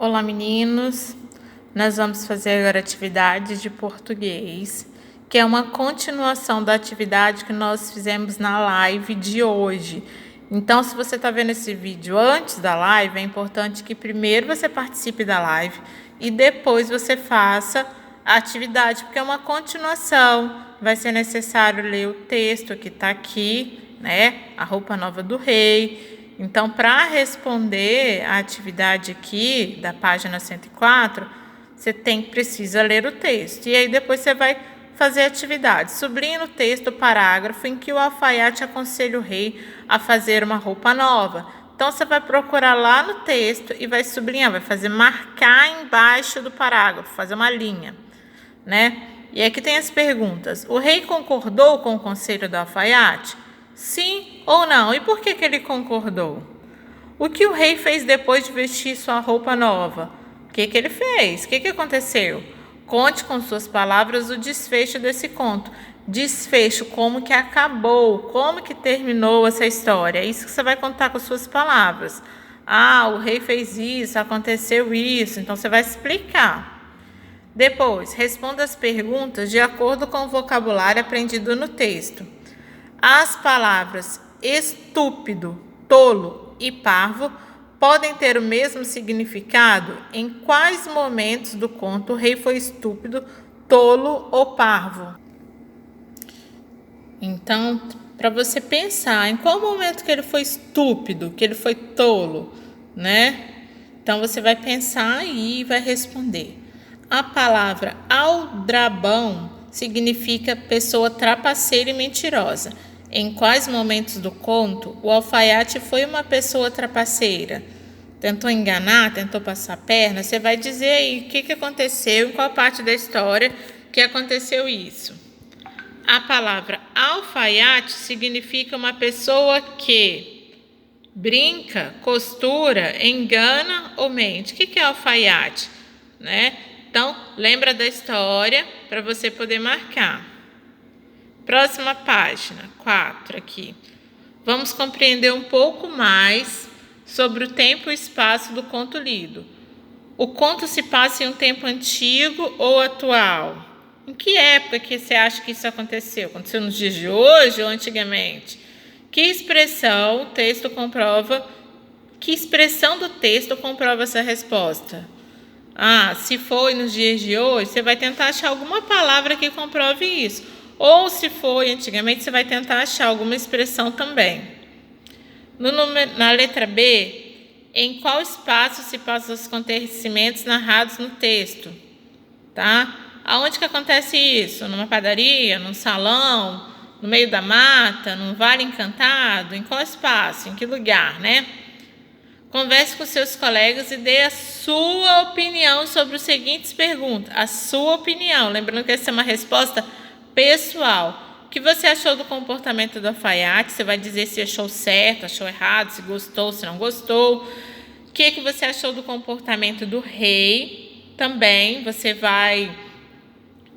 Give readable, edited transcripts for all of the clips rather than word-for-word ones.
Olá, meninos! Nós vamos fazer agora atividade de português, que é uma continuação da atividade que nós fizemos na live de hoje. Então, se você está vendo esse vídeo antes da live, é importante que primeiro você participe da live e depois você faça a atividade, porque é uma continuação. Vai ser necessário ler o texto que está aqui, né? A roupa nova do rei. Então, para responder a atividade aqui da página 104, você precisa ler o texto. E aí depois você vai fazer a atividade. Sublinhe no texto o parágrafo em que o alfaiate aconselha o rei a fazer uma roupa nova. Então, você vai procurar lá no texto e vai sublinhar, vai fazer marcar embaixo do parágrafo, fazer uma linha, né? E aqui tem as perguntas. O rei concordou com o conselho do alfaiate? Sim ou não? E por que ele concordou? O que o rei fez depois de vestir sua roupa nova? O que ele fez? O que aconteceu? Conte com suas palavras o desfecho desse conto. Desfecho, como que acabou, como que terminou essa história. É isso que você vai contar com suas palavras. Ah, o rei fez isso, aconteceu isso. Então, você vai explicar. Depois, responda as perguntas de acordo com o vocabulário aprendido no texto. As palavras estúpido, tolo e parvo podem ter o mesmo significado? Em quais momentos do conto o rei foi estúpido, tolo ou parvo? Então, para você pensar em qual momento que ele foi estúpido, que ele foi tolo, né? Então, você vai pensar aí e vai responder. A palavra aldrabão significa pessoa trapaceira e mentirosa. Em quais momentos do conto o alfaiate foi uma pessoa trapaceira? Tentou enganar, tentou passar a perna? Você vai dizer aí o que aconteceu, em qual parte da história que aconteceu isso. A palavra alfaiate significa uma pessoa que brinca, costura, engana ou mente. O que é alfaiate? Né? Então, lembra da história para você poder marcar. Próxima página, 4 aqui. Vamos compreender um pouco mais sobre o tempo e espaço do conto lido. O conto se passa em um tempo antigo ou atual? Em que época que você acha que isso aconteceu? Aconteceu nos dias de hoje ou antigamente? Que expressão do texto comprova essa resposta? Se foi nos dias de hoje, você vai tentar achar alguma palavra que comprove isso. Ou se foi antigamente, você vai tentar achar alguma expressão também. Na letra B, em qual espaço se passam os acontecimentos narrados no texto? Tá? Aonde que acontece isso? Numa padaria, num salão, no meio da mata, num vale encantado? Em qual espaço? Em que lugar, né? Converse com seus colegas e dê a sua opinião sobre as seguintes perguntas. A sua opinião. Lembrando que essa é uma resposta pessoal. O que você achou do comportamento do alfaiate? Você vai dizer se achou certo, achou errado, se gostou, se não gostou. O que você achou do comportamento do rei? Também você vai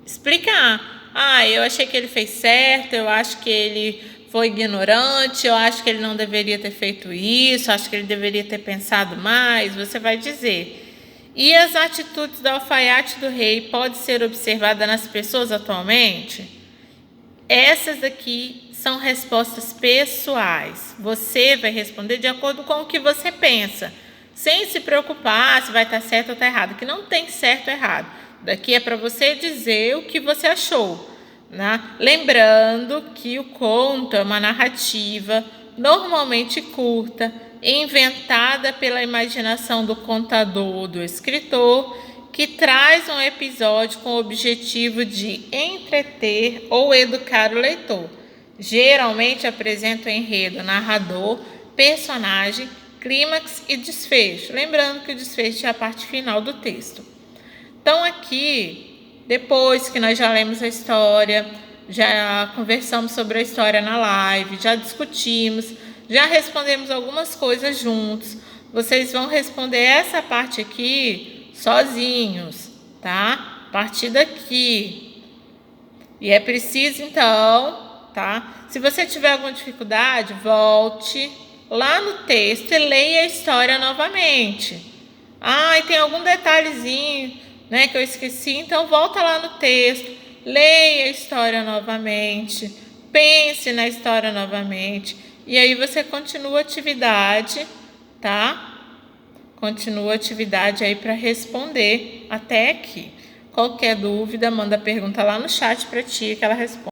explicar. Eu achei que ele fez certo, eu acho que ele foi ignorante, eu acho que ele não deveria ter feito isso, acho que ele deveria ter pensado mais. Você vai dizer. E as atitudes do alfaiate do rei podem ser observadas nas pessoas atualmente? Essas daqui são respostas pessoais. Você vai responder de acordo com o que você pensa, sem se preocupar se vai estar certo ou está errado, que não tem certo ou errado. Daqui é para você dizer o que você achou, né? Lembrando que o conto é uma narrativa normalmente curta, inventada pela imaginação do contador ou do escritor, que traz um episódio com o objetivo de entreter ou educar o leitor. Geralmente apresenta o enredo, narrador, personagem, clímax e desfecho. Lembrando que o desfecho é a parte final do texto. Então aqui, depois que nós já lemos a história, já conversamos sobre a história na live, já discutimos, já respondemos algumas coisas juntos, vocês vão responder essa parte aqui sozinhos, tá? A partir daqui. E é preciso, então, tá? Se você tiver alguma dificuldade, volte lá no texto e leia a história novamente. Ah, e tem algum detalhezinho, né, que eu esqueci. Então volta lá no texto, leia a história novamente, pense na história novamente. E aí você continua a atividade, tá? Continua a atividade aí para responder até aqui. Qualquer dúvida, manda pergunta lá no chat para tia que ela responde.